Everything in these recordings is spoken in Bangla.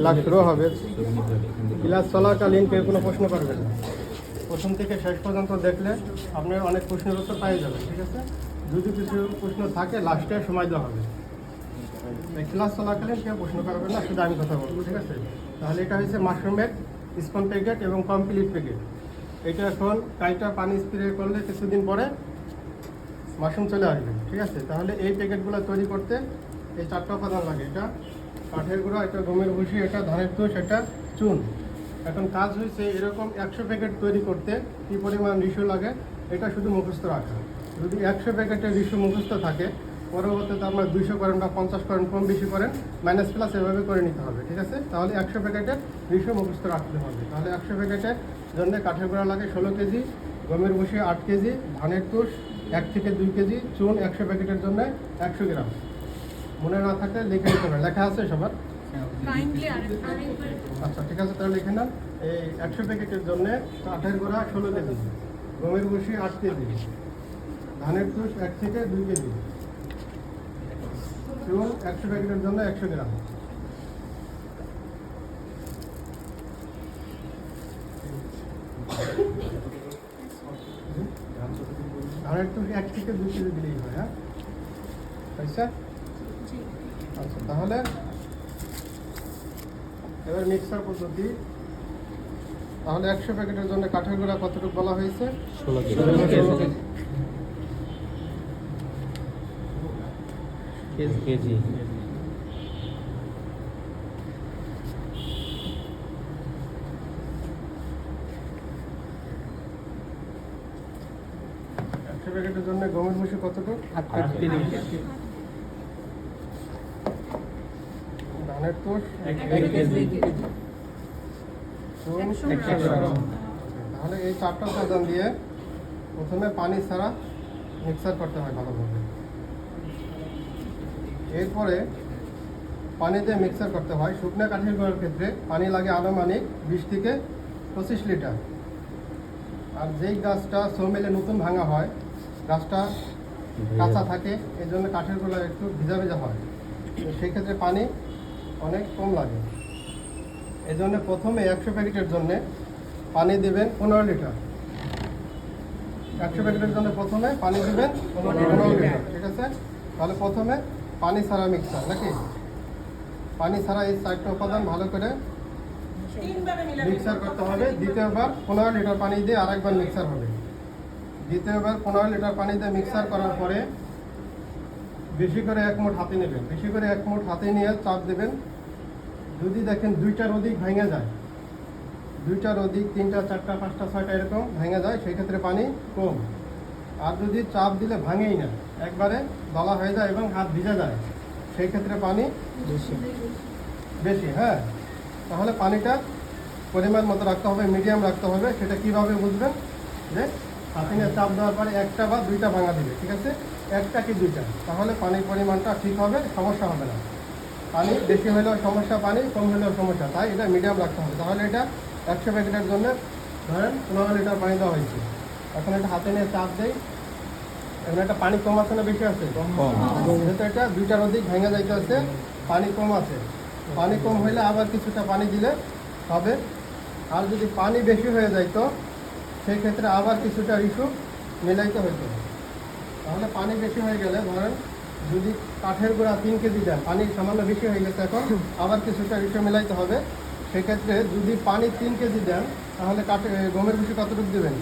ক্লাস শুরু হবে। ক্লাস চলাকালীন কেউ কোনো প্রশ্ন করবেন না। প্রথম থেকে শেষ পর্যন্ত দেখলে আপনার অনেক প্রশ্নের উত্তর পাই যাবেন, ঠিক আছে? যদি কিছু প্রশ্ন থাকে লাস্টে সময় দেওয়া হবে। এই ক্লাস চলাকালীন কেউ প্রশ্ন করবেন না, শুধু আমি কথা বলবো, ঠিক আছে? তাহলে এটা হচ্ছে মাশরুমের স্পন প্যাকেট এবং কমপ্লিট প্যাকেট। এটা এখন কাইটা পানি স্প্রে করলে কিছুদিন পরে মাশরুম চলে আসবে, ঠিক আছে? তাহলে এই প্যাকেটগুলো তৈরি করতে এই 4টা উপাদান লাগে। এটা কাঠের গুঁড়া, এটা গমের ভুসি, এটা ধানের তুষ, এটা চুন। এখন কাজ হয়েছে এরকম 100 প্যাকেট তৈরি করতে কী পরিমাণ রিসু লাগে এটা শুধু মুখস্থ রাখা। যদি 100 প্যাকেটের রিসু মুখস্থ থাকে, পরবর্তীতে আপনার 200 করেন বা 50 করেন, কম বেশি করেন, মাইনাস প্লাস এভাবে করে নিতে হবে, ঠিক আছে? তাহলে 100 প্যাকেটের রিসু মুখস্থ রাখতে হবে। তাহলে 100 প্যাকেটের জন্য কাঠের গুঁড়া লাগে 16 কেজি, গমের ভুসি 8 কেজি, ধানের তুষ 1 থেকে 2 কেজি, চুন 100 প্যাকেটের জন্য 100 গ্রাম। মনে না থাকলে লিখে নিতে হবে, লেখা আছে সবার? আচ্ছা, ঠিক আছে, তাহলে লিখে নেন। এই 100 প্যাকেটের জন্য কাঠের গুঁড়া 16 কেজি, গমের ভুসি 8 কেজি, ধানের তুষ 1 থেকে 2 কেজি, চুন 100 প্যাকেটের জন্য 100 গ্রাম। ধানের তুষ 1 থেকে 2 কেজি দিলেই হয়। হ্যাঁ, আচ্ছা আচ্ছা, তাহলে এবার মিক্সার পদ্ধতি। তাহলে 100 প্যাকেটের জন্য কাঠের গুঁড়া কতটুকু বলা হয়েছে? 16 কেজি। প্যাকেটের জন্য গমের ভুসি কতটুকু? 8 কেজি। ধানের তুষ 1 কেজি। চুন 100 গ্রাম। তাহলে এই 4টা উপাদান দিয়ে প্রথমে পানি ছাড়া মিক্সার করতে হয় ভালোভাবে। এরপরে পানি দিয়ে মিক্সার করতে হয়। শুকনো কাঠের গুঁড়ার ক্ষেত্রে পানি লাগে আনুমানিক 20 থেকে 25 লিটার। আর যেই গাছটা সৌমিলে নতুন ভাঙা হয়, গাছটা কাঁচা থাকে, এই জন্য কাঠের গুঁড়া একটু ভিজা ভিজা হয়, সেই ক্ষেত্রে পানি অনেক কম লাগে। এই জন্য প্রথমে 100 প্যাকেটের জন্য পানি দেবেন 15 লিটার। 100 প্যাকেটের জন্য প্রথমে পানি দেবেন 15 লিটার, ঠিক আছে? তাহলে প্রথমে পানি ছাড়া মিক্সার, নাকি? পানি ছাড়া এই 4টা উপাদান ভালো করে মিক্সার করতে হবে। দ্বিতীয়বার 15 লিটার পানি দিয়ে আরেকবার মিক্সার হবে। দ্বিতীয়বার 15 লিটার পানি দিয়ে মিক্সার করার পরে বেশি করে 1 মুঠ হাতে নেবেন। বেশি করে 1 মুঠ হাতে নিয়ে চাপ দেবেন। যদি দেখেন 2টার অধিক ভেঙে যায়, 2টার অধিক, 3টা, 4টা, 5টা, 6টা এরকম ভেঙে যায়, সেই ক্ষেত্রে পানি কম। আর যদি চাপ দিলে ভাঙেই না, একবারে দলা হয়ে যায় এবং হাত ভিজে যায়, সেই ক্ষেত্রে পানি বেশি। হ্যাঁ, তাহলে পানিটা পরিমাণ মতো রাখতে হবে, মিডিয়াম রাখতে হবে। সেটা কিভাবে বুঝবেন? যে হাতে নিয়ে চাপ দেওয়ার পরে 1টা বা 2টা ভাঙা দিবে, ঠিক আছে? 1টা কি 2টা, তাহলে পানির পরিমাণটা ঠিক হবে, সমস্যা হবে না। পানি বেশি হলেও সমস্যা, পানি কম হলেও সমস্যা, তাই এটা মিডিয়াম রাখতে হবে। তাহলে এটা 100 প্যাকেটের জন্য ধরেন 15 লিটার পানি দেওয়া হয়েছে। এখন এটা হাতে নিয়ে চাপ দেয়, এখন একটা পানি কম আছে না বেশি আছে? যেহেতু এটা 2টার অধিক ভেঙে যাইতে আছে, পানি কম আছে। পানি কম হইলে আবার কিছুটা পানি দিলে হবে। আর যদি পানি বেশি হয়ে যাইতো, সেই ক্ষেত্রে আবার কিছুটা রিসু মেলাইতে হইতো। তাহলে পানি বেশি হয়ে গেলে ধরেন যদি কাঠের গুঁড়া 3 কেজি দেন, পানি সামান্য বেশি হয়ে গেছে, এখন আবার কিছুটা রিসু মেলাইতে হবে। সেক্ষেত্রে যদি পানি 3 কেজি দেন, তাহলে গমের ভুসি কতটুকু দেবেন?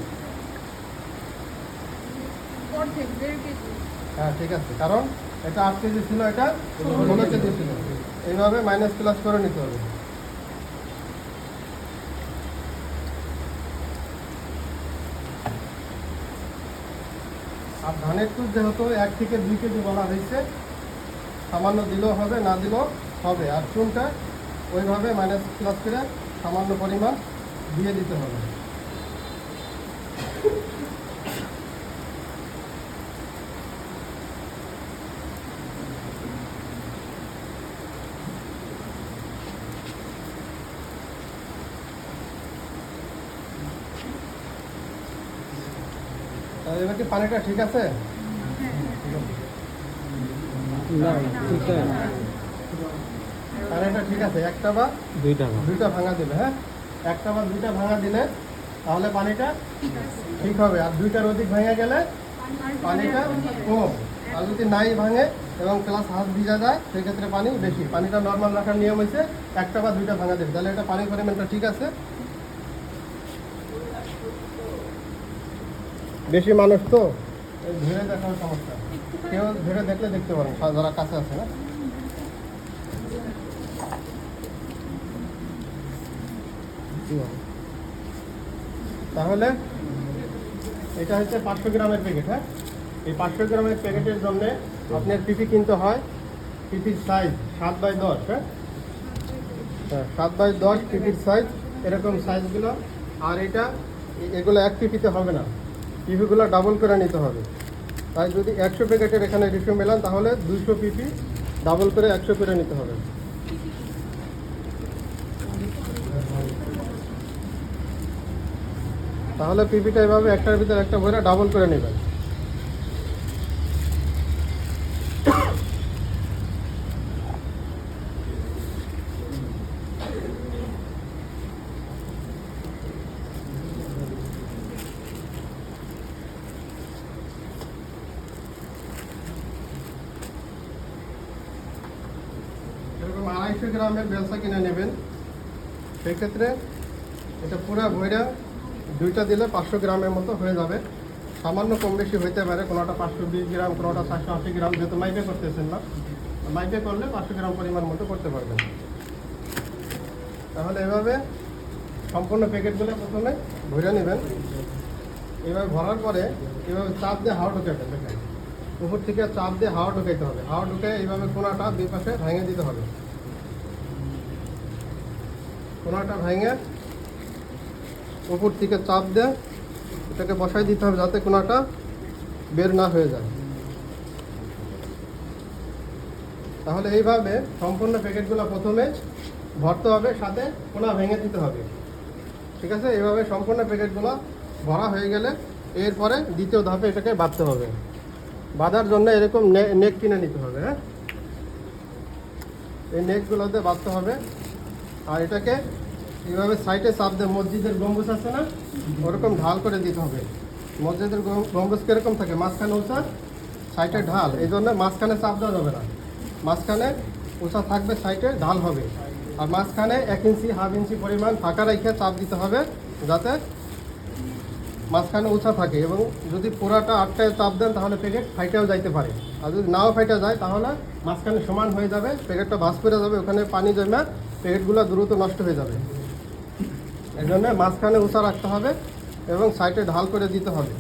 হ্যাঁ, ঠিক আছে, কারণ এটা 8 কেজি ছিল, এটা 16 কেজি ছিল। এইভাবে মাইনাস প্লাস করে নিতে হবে। আর ধানের তুষ যেহেতু 1 থেকে 2 কেজি বলা হয়েছে, সামান্য দিলেও হবে, না দিলেও হবে। আর চুনটা ওইভাবে মাইনাস প্লাস করে সামান্য পরিমাণ দিয়ে দিতে হবে। এবার কি পানিটা ঠিক আছে? না, ঠিক আছে। আর এটা ঠিক আছে, একটা বা দুইটা দুইটা ভাঙা দিলে, হ্যাঁ একটা বা দুইটা ভাঙা দিলে তাহলে পানিটা ঠিক হবে। আর দুইটার অধিক ভেঙে গেলে পানিটা কম। আর যদি নাই ভাঙে এবং প্লাস হাত ভিজা যায় সেক্ষেত্রে পানি বেশি। পানিটা নর্মাল রাখার নিয়ম হয়েছে একটা বা দুইটা ভাঙা দেবে, তাহলে এটা পানির পরিমাণটা ঠিক আছে। বেশি মানুষ তো ধরে দেখার সমস্যা, কেউ ধরে দেখলে দেখতে পারেন যারা কাছে আছে না। তাহলে এটা হচ্ছে 500 গ্রামের প্যাকেট। হ্যাঁ, এই 500 গ্রামের প্যাকেটের জন্য আপনার পিপি কিনতে হয়। পিপির সাইজ 7x10, হ্যাঁ 7x10 পিপির সাইজ, এরকম সাইজগুলো। আর এগুলো এক পিপিতে হবে না, পিপিগুলো ডাবল করে নিতে হবে। তাই যদি 100 প্যাকেটের এখানে রেশিও মেলান তাহলে 200 পিপি ডাবল করে 100 করে নিতে হবে। তাহলে পিপিটা এভাবে একটার ভিতরে একটা ভরে ডাবল করে নেবেন। এরকম 250 গ্রামের বেলসা কিনে নেবেন। সেক্ষেত্রে এটা পুরো ভইরা দুইটা দিলে 500 গ্রামের মতো হয়ে যাবে। সামান্য কম বেশি হইতে পারে, কোনোটা 520 গ্রাম, কোনোটা 480 গ্রাম, যেহেতু মাইপে করতেছেন না। মাইপে করলে 500 গ্রাম পরিমাণ মতো করতে পারবেন। তাহলে এভাবে সম্পূর্ণ প্যাকেটগুলো প্রথমে ভরে নেবেন। এভাবে ভরার পরে এভাবে চাপ দিয়ে হাওয়া ঢুকাবেন। দেখেন উপর থেকে চাপ দিয়ে হাওয়া ঢুকাইতে হবে। হাওয়া ঢুকে এইভাবে কোনাটা দুই পাশে ভেঙে দিতে হবে। কোনাটা ভেঙে উপর থেকে চাপ দিয়ে এটাকে বসাই দিতে হবে যাতে কোনাটা বের না হয়ে যায়। তাহলে এইভাবে সম্পূর্ণ প্যাকেটগুলো প্রথমে ভরতে হবে, সাথে কোনা ভেঙে দিতে হবে। ঠিক আছে, এইভাবে সম্পূর্ণ প্যাকেটগুলো ভরা হয়ে গেলে এরপরে দ্বিতীয় ধাপে এটাকে বাঁধতে হবে। বাঁধার জন্য এরকম নেক কিনে নিতে হবে। হ্যাঁ, এই নেকগুলোতে বাঁধতে হবে। আর এটাকে এইভাবে সাইডে চাপ দিয়ে, মসজিদের গম্বুজ আছে না, ওরকম ঢাল করে দিতে হবে। মসজিদের গম্বুজ কীরকম থাকে, মাঝখানে উঁচা, সাইডে ঢাল, এই জন্য মাঝখানে চাপ দেওয়া যাবে না। মাঝখানে উঁচা থাকবে, সাইডে ঢাল হবে। আর মাঝখানে 1 ইঞ্চি 1/2 ইঞ্চি পরিমাণ ফাঁকা রেখে চাপ দিতে হবে যাতে মাঝখানে উঁচা থাকে। এবং যদি পুরাটা আটটায় চাপ দেন তাহলে প্যাকেট ফাইটাও যাইতে পারে। আর যদি নাও ফাইটা যায় তাহলে মাঝখানে সমান হয়ে যাবে, প্যাকেটটা ভাঁজ করে যাবে, ওখানে পানি জমে প্যাকেটগুলো দ্রুত নষ্ট হয়ে যাবে। এই জন্য মাঝখানে উঁচা রাখতে হবে এবং সাইডে ঢাল করে দিতে হবে।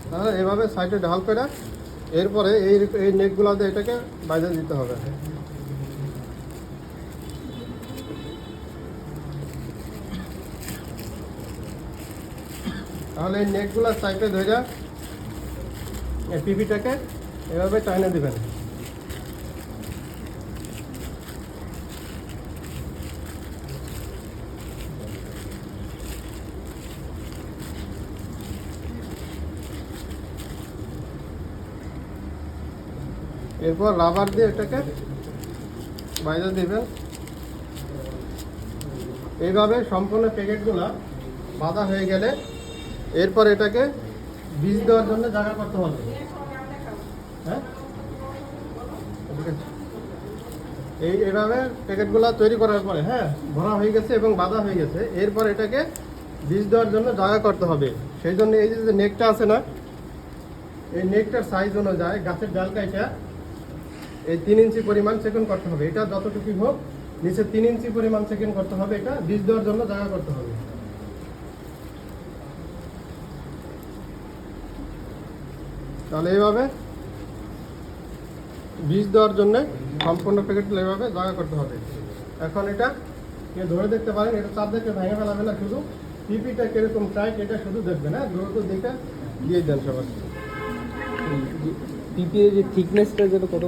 তাহলে এভাবে সাইডে ঢাল করে এরপরে এই নেটগুলোতে এটাকে বাইরে দিতে হবে। তাহলে এই নেটগুলো সাইডে ধরে এই পিপিটাকে এভাবে টাইনে দেবেন। এরপর রাবার দিয়ে এটাকে বাইরে দিবেন। এইভাবে সম্পূর্ণ প্যাকেটগুলো বাঁধা হয়ে গেলে এরপর এটাকে বীজ দেওয়ার জন্য জায়গা করতে হবে। হ্যাঁ, এইভাবে প্যাকেটগুলো তৈরি করার পরে, হ্যাঁ ভরা হয়ে গেছে এবং বাঁধা হয়ে গেছে, এরপর এটাকে বীজ দেওয়ার জন্য জায়গা করতে হবে। সেই জন্য এই যে নেকটা আছে না, এই নেকটার সাইজ অনুযায়ী গাছের ডাল কাইটা এই 3 ইঞ্চি পরিমাণ সেকেন্ড করতে হবে। এটা যতটুকু হোক নিচে 3 ইঞ্চি পরিমাণ সেকেন্ড করতে হবে। এটা বীজ দেওয়ার জন্য জায়গা করতে হবে। তাহলে এইভাবে বীজ দেওয়ার জন্য সম্পূর্ণ প্যাকেটগুলো এইভাবে জায়গা করতে হবে। এখন এটা ধরে দেখতে পারেন, এটা চাপ দেখে ভেঙে ফেলাবে না, শুধু পিপিটা কিরকম টাইট এটা শুধু দেখবেন। হ্যাঁ, দ্রুত দেখে দিয়ে দেন সবাই। পিপিএ যে থিকনেসটা যেটা কত